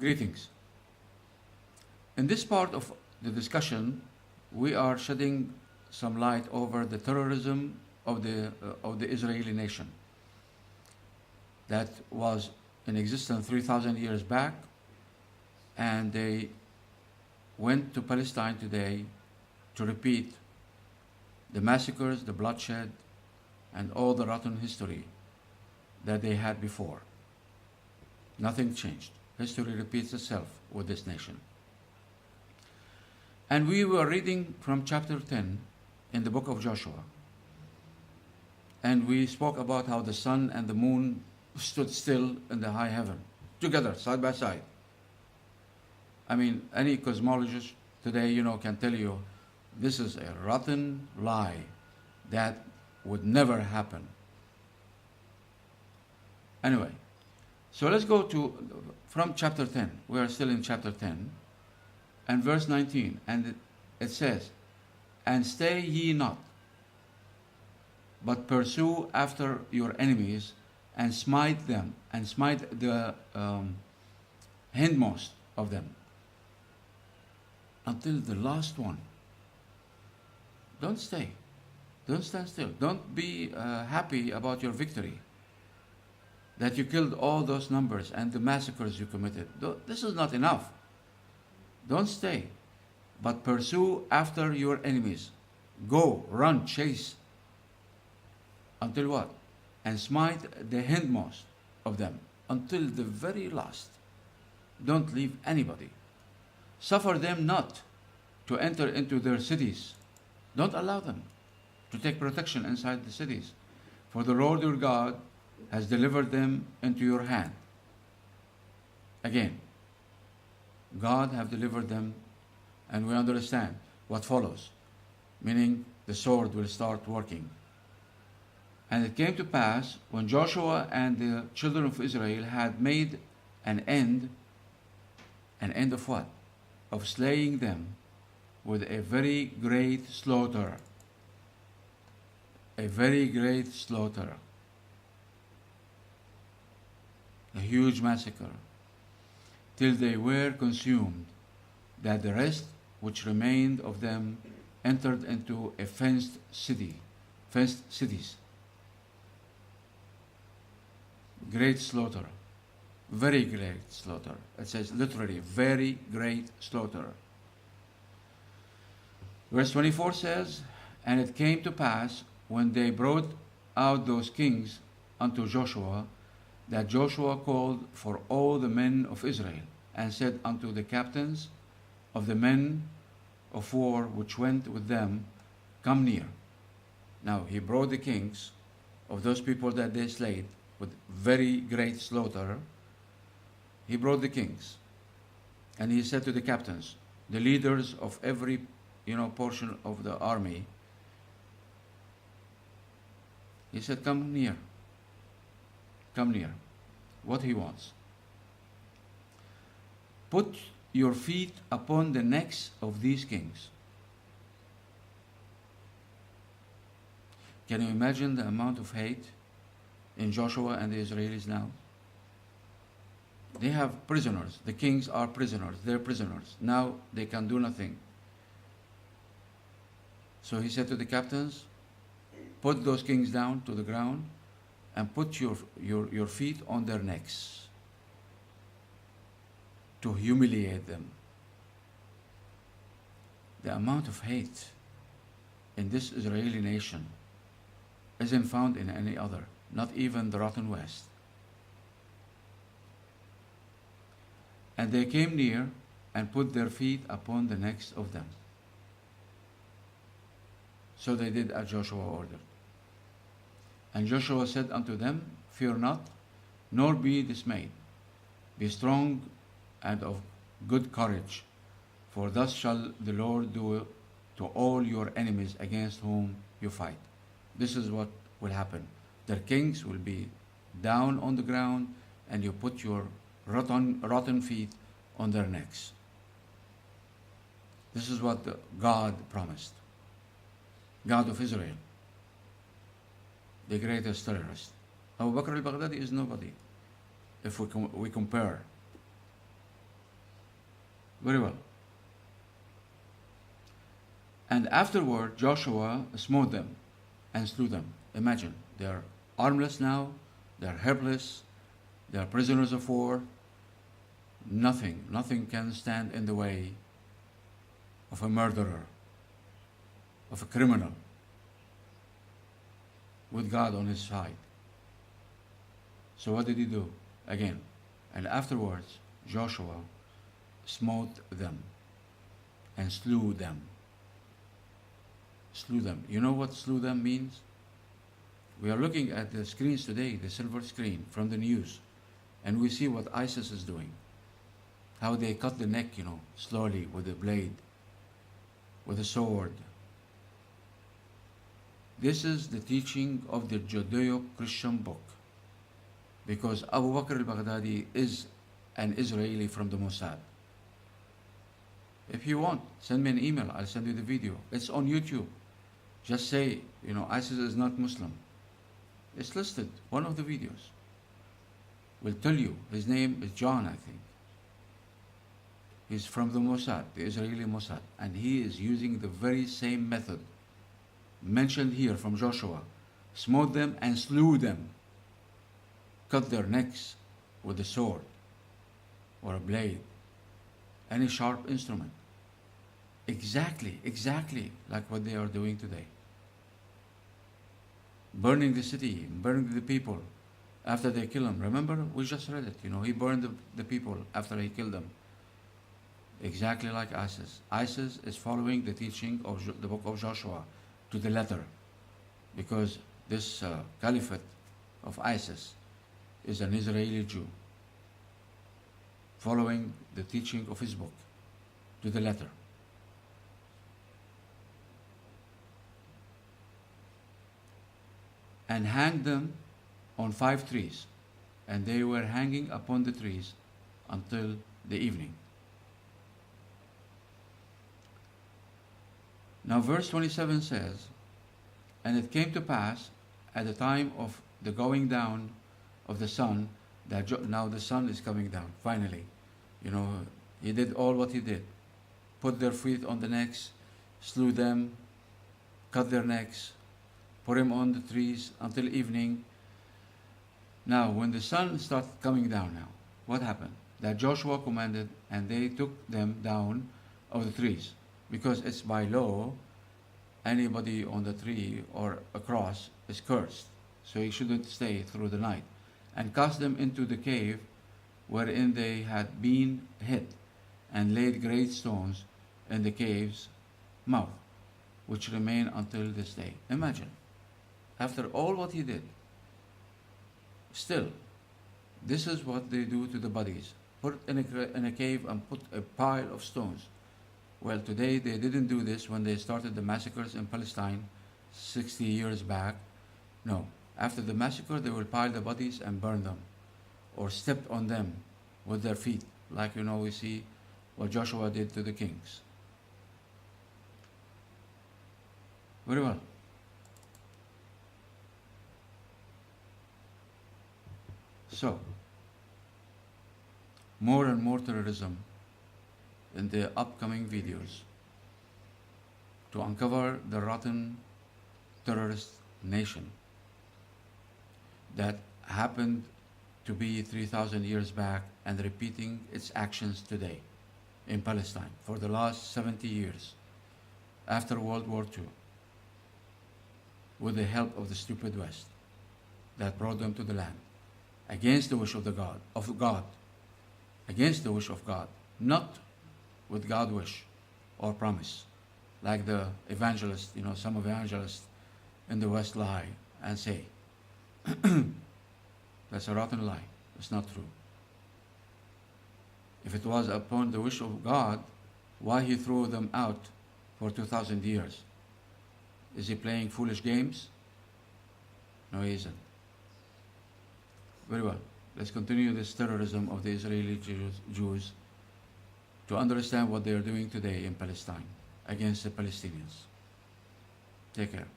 Greetings. In this part of the discussion, we are shedding some light over the terrorism of the Israeli nation that was in existence 3,000 years back, and they went to Palestine today to repeat the massacres, the bloodshed, and all the rotten history that they had before. Nothing changed. History repeats itself with this nation. And we were reading from chapter 10 in the book of Joshua. And we spoke about how the sun and the moon stood still in the high heaven, together, side by side. I mean, any cosmologist today, can tell you this is a rotten lie that would never happen. Anyway, so let's go from chapter 10. We are still in chapter 10 and verse 19. And it says, "And stay ye not, but pursue after your enemies, and smite them, and smite the hindmost of them, until the last one." Don't stay. Don't stand still. Don't be happy about your victory, that you killed all those numbers and the massacres you committed. This is not enough. Don't stay, but pursue after your enemies. Go, run, chase. Until what? And smite the hindmost of them, until the very last. Don't leave anybody. Suffer them not to enter into their cities. Don't allow them to take protection inside the cities. For the Lord your God has delivered them into your hand. Again, God have delivered them, and we understand what follows, meaning the sword will start working. And it came to pass, when Joshua and the children of Israel had made an end of what? Of slaying them with a very great slaughter. A very great slaughter. A huge massacre, till they were consumed, that the rest which remained of them entered into a fenced cities. Great slaughter, very great slaughter. It says literally, very great slaughter. Verse 24 says, "And it came to pass, when they brought out those kings unto Joshua, that Joshua called for all the men of Israel, and said unto the captains of the men of war which went with them, Come near." Now he brought the kings of those people that they slayed with very great slaughter. He brought the kings, and he said to the captains, the leaders of every portion of the army, he said, "Come near. Come near." What he wants. "Put your feet upon the necks of these kings." Can you imagine the amount of hate in Joshua and the Israelis now? They have prisoners. The kings are prisoners. They're prisoners. Now they can do nothing. So he said to the captains, "Put those kings down to the ground, and put your feet on their necks, to humiliate them." The amount of hate in this Israeli nation isn't found in any other, not even the rotten West. "And they came near, and put their feet upon the necks of them." So they did as Joshua ordered. "And Joshua said unto them, Fear not, nor be dismayed. Be strong and of good courage, for thus shall the Lord do to all your enemies against whom you fight." This is what will happen. Their kings will be down on the ground, and you put your rotten feet on their necks. This is what God promised. God of Israel, the greatest terrorist. Abu Bakr al-Baghdadi is nobody if we compare Very well. And afterward, Joshua smote them and slew them. Imagine, they are armless now, they are helpless, they are prisoners of war. Nothing can stand in the way of a murderer, of a criminal, with God on his side. So what did he do? Again, and afterwards, Joshua smote them and slew them. Slew them. You know what slew them means? We are looking at the screens today, the silver screen from the news, and we see what ISIS is doing. How they cut the neck, slowly with a blade, with a sword. This is the teaching of the Judeo-Christian book, because Abu Bakr al-Baghdadi is an Israeli from the Mossad. If you want, send me an email, I'll send you the video. It's on YouTube. Just say, ISIS is not Muslim. It's listed, one of the videos. Will tell you, his name is John, I think. He's from the Mossad, the Israeli Mossad, and he is using the very same method mentioned here from Joshua. Smote them and slew them. Cut their necks with a sword or a blade, any sharp instrument. Exactly like what they are doing today. Burning the city, burning the people after they kill them. Remember, we just read it. He burned the people after he killed them. Exactly like ISIS. ISIS is following the teaching of the book of Joshua to the letter, because this caliphate of ISIS is an Israeli Jew following the teaching of his book to the letter. And hanged them on 5 trees, and they were hanging upon the trees until the evening. Now verse 27 says, and it came to pass at the time of the going down of the sun, that now the sun is coming down, finally. He did all what he did. Put their feet on the necks, slew them, cut their necks, put them on the trees until evening. Now, when the sun started coming down now, what happened? That Joshua commanded, and they took them down of the trees, because it's by law, anybody on the tree or across is cursed, so he shouldn't stay through the night, and cast them into the cave wherein they had been hid, and laid great stones in the cave's mouth, which remain until this day. Imagine, after all what he did, still, this is what they do to the bodies. Put in a cave and put a pile of stones. Well, today they didn't do this when they started the massacres in Palestine 60 years back. No, after the massacre they will pile the bodies and burn them, or step on them with their feet, like we see what Joshua did to the kings. Very well. So, more and more terrorism in the upcoming videos to uncover the rotten terrorist nation that happened to be 3,000 years back and repeating its actions today in Palestine for the last 70 years after World War II, with the help of the stupid West that brought them to the land, against the wish of God, against the wish of God, not with God's wish or promise, like the evangelists, some evangelists in the West lie and say. That's a rotten lie. It's not true. If it was upon the wish of God, why he threw them out for 2,000 years? Is he playing foolish games? No, he isn't. Very well. Let's continue this terrorism of the Israeli Jews to understand what they are doing today in Palestine against the Palestinians. Take care.